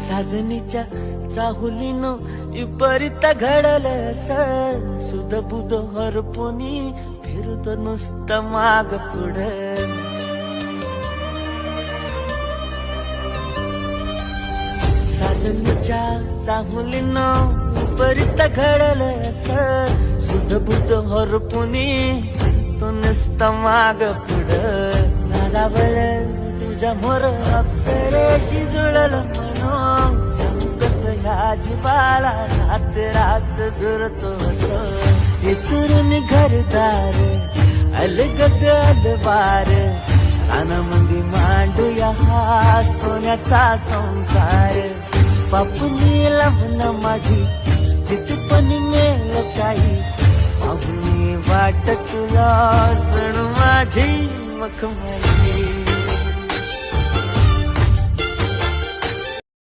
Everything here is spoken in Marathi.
साजनीच्या चाहुलीनो विपरीत घडलं सुध बुध हरपुनी फिरत नुसतं माग पुढं. साजनीच्या चाहुलीनो विपरीत घडलं सुध बुध हरपुनी तो नुसतं माग पुढं. नादावळ तुझ्या मोर अप्सरेशी जुळलं म्हणून संकस ह्या जीवाला रात रात जुरतो विसरून घरदार अलगद अलवार कानामंदी मांडूया हा सोन्याचा संसार. बापुनी लग्न माझी चितपणी मेल काही पाहुणी वाट तुला जणू माझी मखमली.